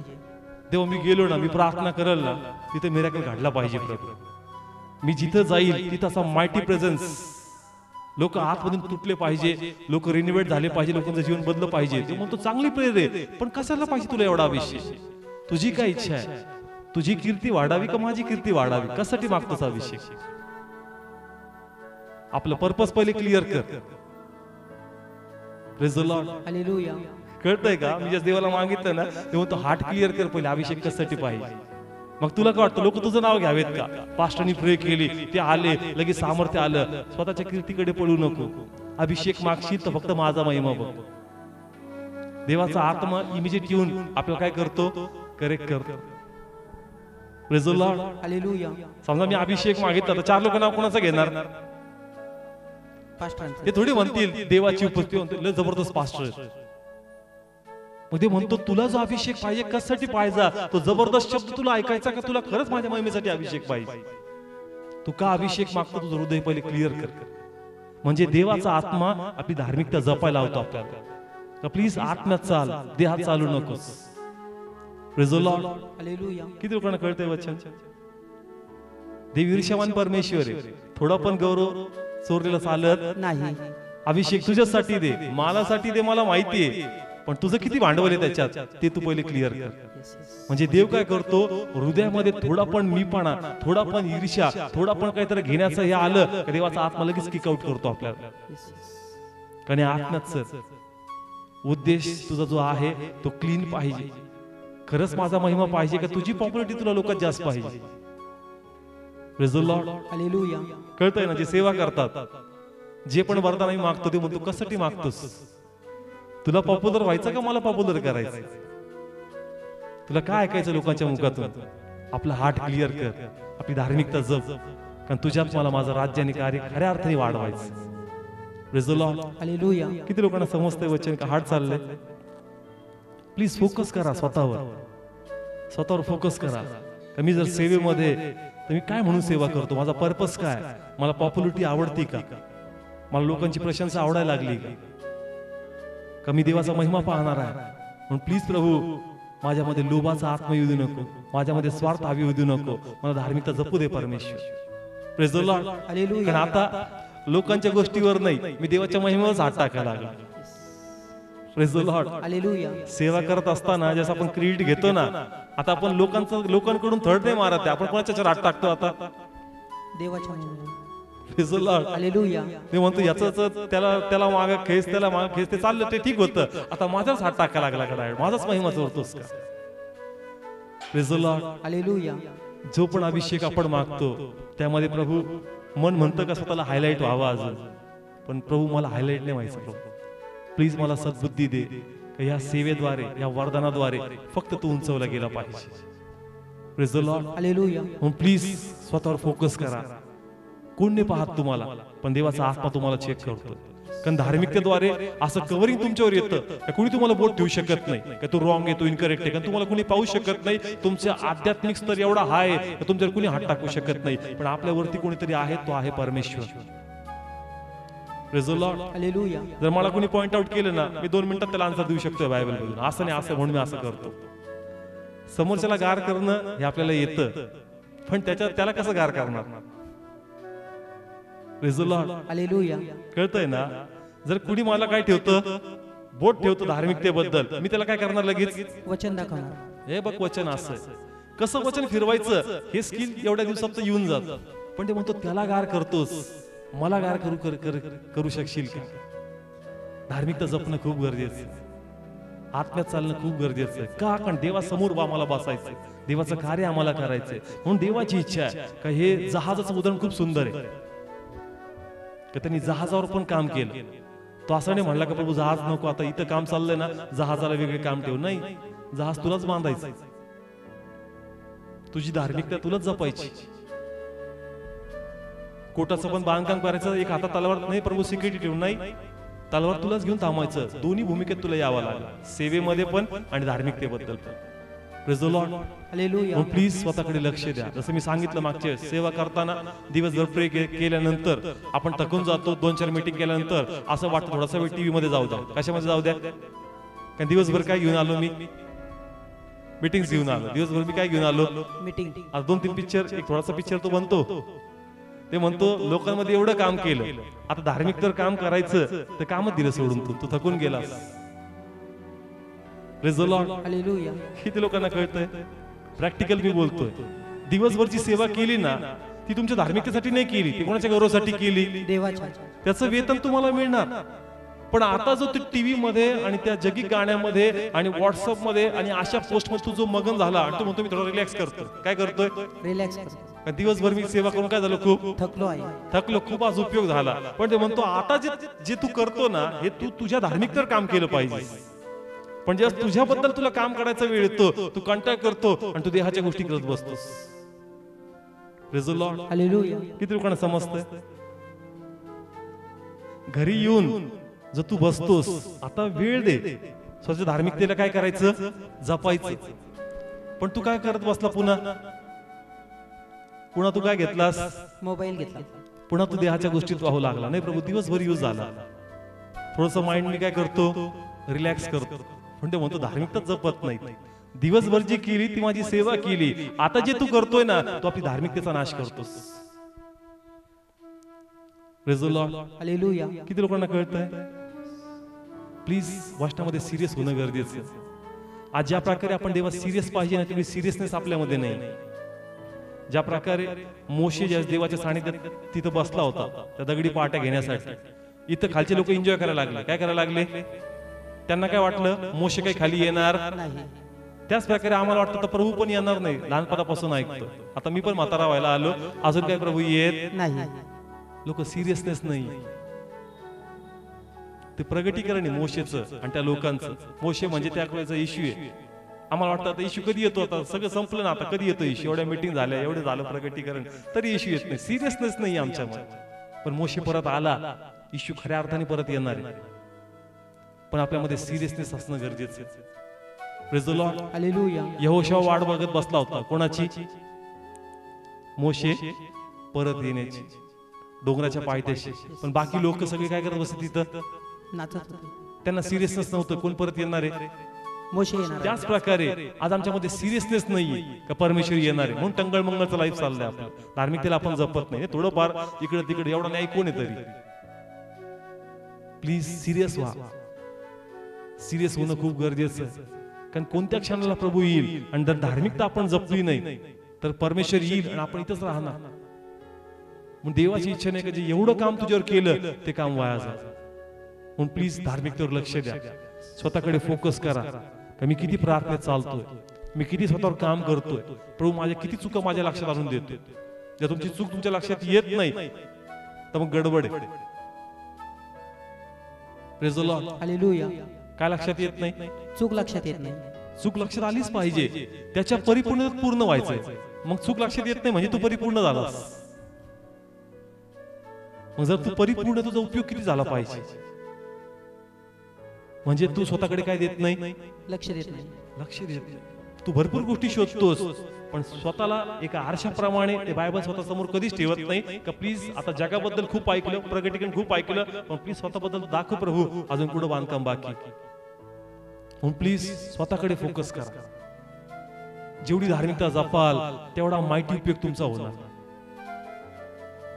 देवा मी गेलो ना, मी प्रार्थना करेल ना, तिथे मिराकल घडला पाहिजे प्रभू. मी जिथं जाईल तिथं असा मायटी प्रेझेन्स, लोक आतमधून तुटले पाहिजे, लोक रिनोव्हेट झाले पाहिजे, लोकांचं जीवन बदललं पाहिजे. ते म्हणतो चांगली प्रेर आहे, पण कशाला पाहिजे तुला एवढा अभिषेक, तुझी काय इच्छा आहे, तुझी कीर्ती वाढावी का माझी कीर्ती वाढावी, कशासाठी मागतोस अभिषेक. आपलं पर्पस पहिले क्लिअर कर. Praise the Lord. हालेलुया. कळतंय का, मी ज्या देवाला मागितलं ना ते म्हणतो हार्ट क्लिअर कर पहिले, अभिषेक कशासाठी पाहिजे. मग तुला काय वाटतं, लोक तुझं नाव घ्यावेत का, पास्टरनी प्रे केली ते आले लगेच सामर्थ्य आलं, स्वतःच्या कीर्तीकडे पळू नको. अभिषेक मागशील तर फक्त माझा महिमा बघ. देवाचा आत्मा इमिजिएट येऊन आपल्याला काय करतो, करेक्ट करतो. Praise the Lord. हालेलुया. समजा मी अभिषेक मागितला तर 4 लोक नाव कोणाचं घेणार, पास्टरांचं. ते थोडी म्हणतील देवाची उपस्थिती म्हणते लय जबरदस्त पास्टर. मग ते म्हणतो तुला जो अभिषेक पाहिजे कशासाठी पाहिजे, तो जबरदस्त शब्द तुला ऐकायचा का तुला खरंच माझ्या महिमेसाठी अभिषेक पाहिजे. तू का अभिषेक मागतो, तुझं हृदय पहिले क्लिअर कर. म्हणजे देवाचा आत्मा आपली धार्मिकता जपायला लावतो आपल्याला. प्लीज आत्म्यात चाल, देहात चालू नकोस. Praise the Lord. हालेलुया. किती लोकांना कळतंय वचन. देव ईर्ष्यवान परमेश्वर आहे, थोडा पण गौरव चोरलेला चालत नाही. अभिषेक तुझ्यासाठी दे, मालासाठी दे, मला माहिती आहे, पण तुझं किती भांडवल आहे त्याच्यात ते तू पहिले क्लिअर कर. म्हणजे देव काय करतो, हृदयामध्ये थोडा पण मीपणा, थोडा पण ईर्ष्या, थोडा पण काहीतरी घेण्याचं हे आलं का देवाचा आत्मा लगेच किक आउट करतो आपल्याला. कारण आत्म्याच उद्देश तुझा जो आहे तो क्लीन पाहिजे. खरंच माझा महिमा पाहिजे का तुझी पॉप्युलरिटी तुला लोकांत जास्त पाहिजे. Praise the Lord. हालेलुया. कळतंय ना, जे सेवा करतात, जे पण वरदान आम्ही मागतो ते म्हणतो कशासाठी मागतोस, तुला पॉप्युलर व्हायचं का मला पॉप्युलर करायचं, तुला काय ऐकायचं लोकांच्या मुखातून. आपला हार्ट क्लिअर कर, आपली धार्मिकता जप, कारण तुझ्यात मला माझं राज्य आणि कार्य खऱ्या अर्थाने वाढवायचं. Praise the Lord. हालेलुया. किती लोकांना समजतंय वचन का हार्ट चाललंय. प्लीज फोकस करा स्वतःवर, स्वतःवर फोकस करा. मी जर सेवेमध्ये तर मी काय म्हणून सेवा करतो, माझा पर्पस काय, मला पॉप्युलरिटी आवडती का, मला लोकांची प्रशंसा आवडायला लागली का मी देवाचा महिमा पाहणार आहे. म्हणून प्लीज प्रभू माझ्यामध्ये लोभाचा आत्मा येऊ देऊ नको, माझ्यामध्ये स्वार्थ हवी येऊ देऊ नको, मला धार्मिकता जपू दे परमेश्वर. Praise the Lord. हालेलुया. कारण आता लोकांच्या गोष्टीवर नाही, मी देवाच्या महिमेवर हात टाकायला लागला. Praise the Lord. हालेलुया. सेवा करत असताना जसं आपण क्रेडिट घेतो ना, आता आपण लोकांकडून थर्ड नाही मारत, आपण कोणाच्या हात टाकतो आता, देवाच्या. Praise the Lord. हालेलुया. मी म्हणतो याचं त्याला मागे खेस, त्याला मागे खेस, ते चाललं ते ठीक होतं, आता माझाच हात टाकायला लागला का डायरेक्ट, माझाच महिमा चोरतोस का. Praise the Lord. हालेलुया. जो पण अभिषेक आपण मागतो त्यामध्ये प्रभू मन म्हणतं का स्वतःला हायलाइट व्हावा अजून, पण प्रभू मला हायलाइट नाही व्हायचं. प्रभू प्लीज मला सद्बुद्धी दे, या सेवेद्वारे या वरदानाद्वारे फक्त तू उंचवला गेला पाहिजे. Praise the Lord. हालेलुया. म्हणून प्लीज स्वतःवर फोकस करा. कोण नाही पाहत तुम्हाला, पण देवाचा आत्मा तुम्हाला चेक करतो. कारण धार्मिकतेद्वारे असं कव्हरिंग तुमच्यावर येतं, कुणी तुम्हाला बोट ठेवू शकत नाही का तू रॉंग आहे, तू इनकरेक्ट आहे, कारण तुम्हाला कुणी पाहू शकत नाही. तुमचा आध्यात्मिक स्तर एवढा हाय आहे तुमच्यावर कुणी हात टाकू शकत नाही, पण आपल्यावरती कोणीतरी आहे, तो आहे परमेश्वर. Praise the Lord. हालेलुया. जर मला कोणी पॉइंट आउट केलं ना, मी 2 मिनिटात त्याला आन्सर देऊ शकतोय बायबल मधून, असं नाही असं म्हणून मी असं करतो. समोरच्याला गार करणं हे आपल्याला येतं, पण त्याला कसं गार करणार. Praise the Lord. हालेलुया. कळतंय ना, जर कुणी मला काय ठेवतं, बोट ठेवतो धार्मिकतेबद्दल, मी त्याला काय करणार लगेच, वचन दाखवणार. हे बघ वचन असं कसं वचन फिरवायचं हे स्किल एवढ्या दिवसात येऊन जात, पण ते म्हणतो त्याला गार करतोस, मला गार करू शकशील का. धार्मिकता जपणं खूप गरजेचं, आत्म्यात चालणं खूप गरजेचं आहे. का, कारण देवासमोर आम्हाला बसायचंय, देवाचं कार्य आम्हाला करायचंय. म्हणून देवाची इच्छा आहे का हे जहाजाचं उदाहरण खूप सुंदर आहे. की त्यांनी जहाजावर पण काम केलं. तो असं नाही म्हणला का प्रभू जहाज नको, आता इथं काम चाललंय ना, जहाजाला वेगळे काम ठेव. नाही, जहाज तुलाच बांधायचं, तुझी धार्मिकता तुलाच जपायची. कोटाचं पण बांधकाम करायचं, एक हातात तलवार नाही प्रभू सिक्युरिटी ठेवून, नाही, तलवार तुलाच घेऊन थांबायचं. दोन्ही भूमिकेत तुला यावं लागलं, सेवेमध्ये पण आणि धार्मिकतेबद्दल पण. Praise the Lord. Hallelujah. Please स्वतःकडे लक्ष द्या. जसं मी सांगितलं मागच्या वेळेस, सेवा करताना दिवसभर प्रे केल्यानंतर आपण थकून जातो. 2-4 मीटिंग केल्यानंतर असं वाटतं थोडासा वेळ टीव्ही मध्ये जाऊ द्या. कशामध्ये जाऊ द्या? कारण दिवसभर काय घेऊन आलो मी? मीटिंग घेऊन आलो. दिवसभर मी काय घेऊन आलो? मीटिंग. आज 2-3 पिक्चर, एक थोडासा पिक्चर तो बनतो. ते म्हणतो लोकांमध्ये एवढं काम केलं, आता धार्मिक तर काम करायचं, तर कामच दिलं सोडून. तू थकून गेलास. Praise the Lord. हालेलुया. किती लोकांना कळतंय? प्रॅक्टिकल मी बोलतोय. दिवसभरची सेवा केली ना, ती तुमच्या धार्मिकतेसाठी नाही केली, ती कोणाच्या गौरवासाठी केली? देवाच्या. त्याचं वेतन तुम्हाला मिळणार. पण आता जो टीव्ही मध्ये आणि त्या जगी गाण्यामध्ये आणि व्हॉट्सअप मध्ये आणि अशा पोस्ट मध्ये तू जो मगन झाला आणि तू म्हणतो मी थोडा रिलॅक्स करतो. काय करतोय? रिलॅक्स. दिवसभर मी सेवा करून काय झालं? खूप थकलो आहे. थकलो, खूप आज उपयोग झाला. पण ते म्हणतो आता जे तू करतो ना, हे तू तुझ्या धार्मिक तर काम केलं पाहिजे. पण जेव्हा तुझ्याबद्दल तुला काम करायचा वेळ येतो, तू कंटाळ करतो आणि तू देहाच्या गोष्टी करत बसतोस. Praise the Lord. हालेलुया. किती लोकांना समजतंय? घरी येऊन जर तू बसतोस, आता वेळ दे स्वतःच्या धार्मिकतेला. काय करायचं? जपायचं. पण तू काय करत बसला? पुन्हा तू काय घेतलास? मोबाईल घेतला. पुन्हा तू देहाच्या गोष्टीत वाहू लागला. नाही प्रभू, दिवसभर यूज झाला, थोडस माइंड मी काय करतो? रिलॅक्स करतो. पण ते म्हणतो धार्मिकताच जपत नाही. दिवसभर जी केली ती माझी सेवा केली, आता जे तू करतोय ना, तू आपली धार्मिकतेचा नाश करतोस. Praise the Lord. हालेलुया. किती लोकांना कळतंय? प्लीज वचनामध्ये सिरियस होणं गरजेचं आहे. आज ज्या प्रकारे आपण देवा सिरियस पाहिजे ना, तेवढी सिरियसनेस आपल्यामध्ये नाही. ज्या प्रकारे मोशे ज्या देवाच्या सानिध्यात तिथं बसला होता त्या दगडी पाट्या घेण्यासाठी, इथं खालचे लोक एन्जॉय करायला लागले. काय करायला लागले? त्यांना काय वाटलं? मोशे काही खाली येणार नाही. त्याच प्रकारे आम्हाला वाटतं तर प्रभू पण येणार नाही. लहानपणापासून ऐकतो, आता मी पण म्हातारा व्हायला आलो, अजून काय प्रभू येत नाही. लोक सिरियसनेस नाही. ते प्रगटीकरण आहे मोशेचं आणि त्या लोकांचं. मोशे म्हणजे त्या वेळेचा इश्यू आहे. आम्हाला वाटतं आता इश्यू कधी येतो? आता सगळं संपलं ना, आता कधी येतो इश्यू? एवढ्या मीटिंग झाल्या, एवढं झालं प्रगटीकरण, तरी इश्यू येत नाही. सिरियसनेस नाही आमच्यामध्ये. पण मोशे परत आला, इश्यू खऱ्या अर्थाने परत येणार आहे. पण आपल्यामध्ये सिरियसनेस असणं गरजेचं आहे. Praise the Lord. Hallelujah. Yehoshua वाट बघत बसला होता. कोणाची? मोशे परत येण्याची, डोंगराच्या पायथ्याशी. पण बाकी लोक सगळे काय करत बसले तिथं? नाचत होते. त्यांना सिरियसनेस नव्हतं कोण परत येणार आहे. मोशे येणार. त्याच प्रकारे आज आमच्यामध्ये सिरियसनेस नाहीये का परमेश्वर येणार आहे, म्हणून टंगळ मंगळचं लाईफ चाललंय आपलं. धार्मिकतेला आपण जपत नाही. थोडंफार इकडे तिकडे एवढा न्याय कोण आहे तरी. प्लीज सिरियस व्हा. सिरियस होणं खूप गरजेचं आहे. कारण कोणत्या क्षणाला प्रभू येईल आणि जर धार्मिकता आपण जपली नाही तर परमेश्वर येईल आणि आपण इथंच राहणार. म्हणून देवाची इच्छा नाही का जे एवढं काम तुझ्यावर केलं ते काम वाया जातं. म्हणून प्लीज धार्मिकतेवर लक्ष द्या. स्वतःकडे फोकस करा. मी किती प्रार्थनेत चालतोय, मी किती स्वतःवर काम करतोय, प्रभू माझ्या किती चुका माझ्या लक्षात आणून देतोय. जर तुमची चूक तुमच्या लक्षात येत नाही तर मग गडबड आहे. Praise the Lord. हालेलुया. काय लक्षात येत नाही? चूक लक्षात येत नाही. चूक लक्षात आलीच पाहिजे, त्याच्या परिपूर्णतेत पूर्ण व्हायचंय. मग चूक लक्षात येत नाही म्हणजे तू परिपूर्ण झालास. मग जर तू परिपूर्ण, तुझा उपयोग किती झाला पाहिजे? म्हणजे तू स्वतःकडे काय देत नाही? लक्ष देत नाही. लक्ष देत नाही. तू भरपूर गोष्टी शोधतोस पण स्वतःला एका आरशाप्रमाणे ते बायबल स्वतः समोर कधीच ठेवत नाही का प्लीज आता जगाबद्दल खूप ऐकलं, प्रगटीकरण खूप ऐकलं, पण प्लीज स्वतःबद्दल दाखव प्रभू अजून पुढे बांधकाम बाकी. म्हणून प्लीज स्वतःकडे फोकस करा. जेवढी धार्मिकता जपाल तेवढा माहिती उपयोग तुमचा होणार.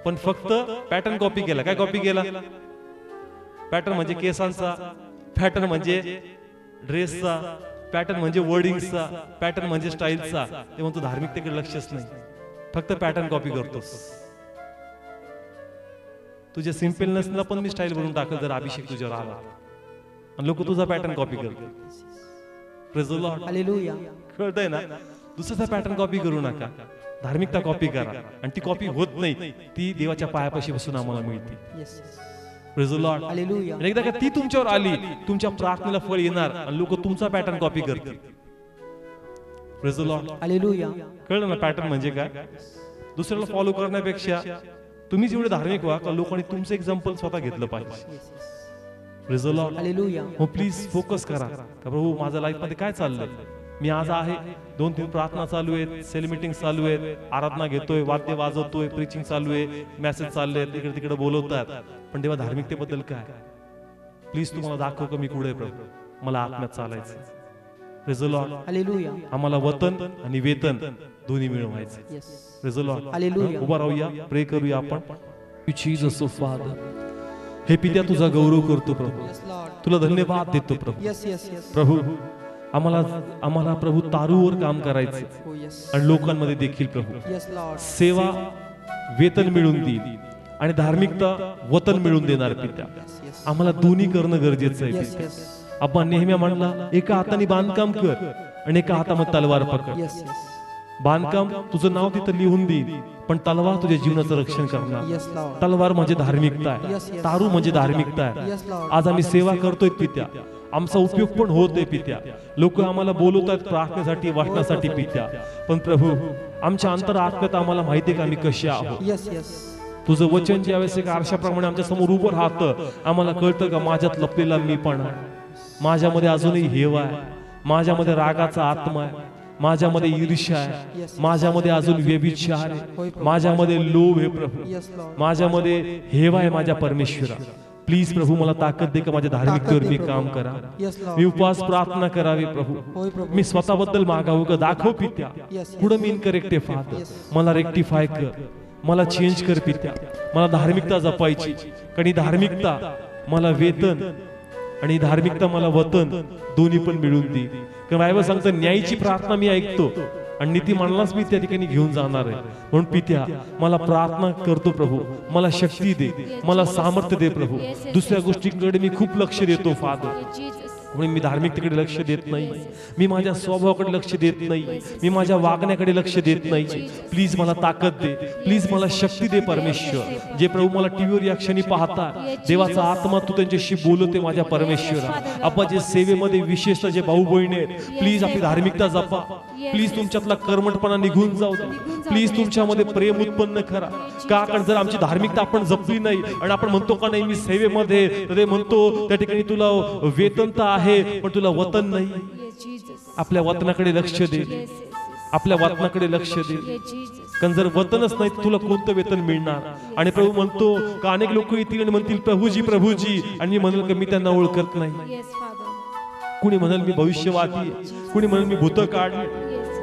पण फक्त पॅटर्न कॉपी केला. काय कॉपी केला? पॅटर्न म्हणजे केसांचा, पॅटर्न म्हणजे ड्रेसचा, पॅटर्न म्हणजे वर्डिंगचा, पॅटर्न म्हणजे स्टाईलचा. ते म्हणतो धार्मिकतेकडे लक्षच नाही, फक्त पॅटर्न कॉपी करतोस. तुझ्या सिम्पलनेसला पण मी स्टाईल बनवून टाकल जर अभिषेक तुझ्यावर आला आणि लोक तुझा पॅटर्न कॉपी करतात. Praise the Lord. हालेलुया. कळतंय ना? दुसऱ्याचा पॅटर्न कॉपी करू नका. धार्मिकता कॉपी करा आणि ती कॉपी होत नाही, ती देवाच्या पायापाशी बसून आम्हाला मिळते. Yes Praise the Lord. Hallelujah. आणि एकदा का ती तुमच्यावर आली, तुमच्या प्रार्थनेला फळ येणार आणि लोक तुमचा पॅटर्न कॉपी करतील. Praise the Lord. हालेलुया. कळलं ना पॅटर्न म्हणजे काय? दुसऱ्याला फॉलो करण्यापेक्षा तुम्ही जेवढे धार्मिक व्हा का लोकांनी तुमचं एक्झाम्पल स्वतः घेतलं पाहिजे. Praise the Lord. हालेलुया. हो प्लीज फोकस करा का प्रभू माझ्या लाईफ मध्ये काय चाललंय. मी आज आहे, 2-3 प्रार्थना चालू आहेत, सेल मीटिंग चालू आहेत, आराधना घेतोय, वाद्य वाजवतोय, प्रीचिंग चालू आहे, मेसेज चालले आहेत, इकडे तिकडे बोलवतात, पण तेव्हा धार्मिकतेबद्दल काय? प्लीज तुम्हाला दाखव का मी कुठे प्रभू, मला आत्म्यात चालायचं. Praise the Lord. हालेलुया. आम्हाला वतन आणि वेतन दोन्ही मिळवायचं. Yes Praise the Lord. Hallelujah. उभा राहूया, प्रे करूया आपण. जीसस ओ फादर, हे पित्या तुझा गौरव करतो प्रभू, येस लॉर्ड. तुला धन्यवाद देतो प्रभू. Yes yes yes. प्रभू आम्हाला प्रभू तारूवर काम करायचं हो येस. आणि लोकांमध्ये देखील प्रभू येस लॉर्ड. सेवा वेतन मिळून देईल आणि धार्मिकता वतन मिळून देणार पित्या. Yes yes. आम्हाला दोन्ही करणं गरजेचं आहे येस पित्या. येस. आपण नेहमी म्हणला एका हाताने बांधकाम कर आणि एका हातामध्ये तलवार पकड. Yes yes. बांधकाम तुझं नाव तिथं लिहून देईल, पण तलवार तुझ्या जीवनाचं रक्षण करणार. Yes Lord. तलवार म्हणजे धार्मिकता आहे, Yes, yes. तारू म्हणजे धार्मिकता आहे. Yes Lord. आज आम्ही सेवा करतोय पित्या, आमचा उपयोग पण होतोय पित्या. लोक आम्हाला बोलवतात प्रार्थनेसाठी, वाचनासाठी पित्या, पण प्रभू आमच्या अंतरात्म्यात आम्हाला माहितीये का आम्ही कसे आहोत. Yes yes. तुझं वचन ज्यावेळेस एक आरशाप्रमाणे आमच्या समोर उभं राहतं, आम्हाला कळतं का माझ्यात लपलेला मी पण आहे, माझ्यामध्ये अजूनही हेवा आहे, माझ्यामध्ये रागाचा आत्मा आहे, माझ्यामध्ये ईर्ष्या आहे, Yes. माझ्यामध्ये अजून व्यभिचार आहे, माझ्यामध्ये लोभ आहे प्रभू, येस लॉर्ड. माझ्यामध्ये हेवा आहे माझ्या परमेश्वरा. प्लीज प्रभू मला ताकद दे का माझ्या धार्मिकतेवर मी ताकद दे काम प्रभू. करा, Yes, Lord. मी उपवास प्रार्थना करावी प्रभू, होय प्रभू. मी स्वतःबद्दल मागावं का दाखव पित्या, Yes, yes. कुठं मी इनकरेक्ट आहे फादर, Yes. मला रेक्टिफाय कर, मला चेंज कर पित्या. मला धार्मिकता जपायची, कारण ही धार्मिकता मला वेतन आणि धार्मिकता मला वतन दोन्ही पण मिळून दे. कारण बायबल सांगतं न्यायची प्रार्थना मी ऐकतो आणि नीती मनालाच मी त्या ठिकाणी घेऊन जाणार आहे. म्हणून पित्या मला प्रार्थना करतो प्रभू, मला शक्ती दे, मला सामर्थ्य दे प्रभू. दुसऱ्या गोष्टींकडे मी खूप लक्ष देतो फादर, म्हणून मी धार्मिकतेकडे लक्ष देत नाही, मी माझ्या स्वभावाकडे लक्ष देत नाही, मी माझ्या वागण्याकडे लक्ष देत नाही. प्लीज मला ताकद दे, प्लीज मला शक्ती दे परमेश्वर. जे प्रभू मला टीव्हीवर या क्षणी पाहता, देवाचा आत्मा तू त्यांच्याशी बोलते माझ्या परमेश्वरा. आपण जे सेवेमध्ये विशेषतः जे भाऊ बहिणी आहेत, प्लीज आपली धार्मिकता जपा, प्लीज तुमच्यातला कर्मठपणा निघून जाऊ दे, प्लीज तुमच्यामध्ये प्रेम उत्पन्न करा. का कारण जर आमची धार्मिकता आपण जपली नाही आणि आपण म्हणतो का नाही मी सेवेमध्ये, तर ते म्हणतो त्या ठिकाणी तुला वेतन तर आहे पण तुला वतन नाही. आपल्या वतनाकडे लक्ष दे, आपल्या वतनाकडे लक्ष दे, कारण जर वतनच नाही तर तुला कोणतं वेतन मिळणार. आणि प्रभू म्हणतो का अनेक लोक येतील आणि म्हणतील प्रभूजी प्रभूजी, आणि मी म्हणेल की मी त्यांना ओळखत नाही. कुणी म्हणेल मी भविष्यवादी आहे, कुणी म्हणेल मी भूत काढले,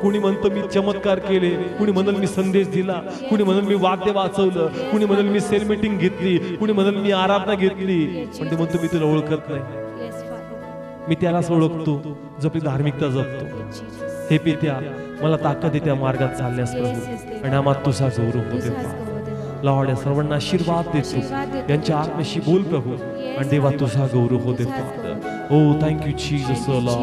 कुणी म्हणतो मी चमत्कार केले, कुणी म्हणेल मी संदेश दिला, कुणी म्हणेल मी वाद्य वाचवलं, कुणी म्हणेल मी सेल मीटिंग घेतली, कुणी म्हणेल मी आराधना घेतली, पण ते म्हणतो मी तुला ओळखत नाही. मी त्यालाच ओळखतो जो आपली धार्मिकता जपतो. हे पित्या मला ताकद आहे त्या मार्गात चालल्यास प्रभू, आणि आम्हाला तुझा गौरव होते. लॉर्ड या सर्वांना आशीर्वाद देतो, यांच्या आत्म्याशी बोल प्रभू, आणि देवा तुझा गौरव होते father. Oh thank you Jesus Lord.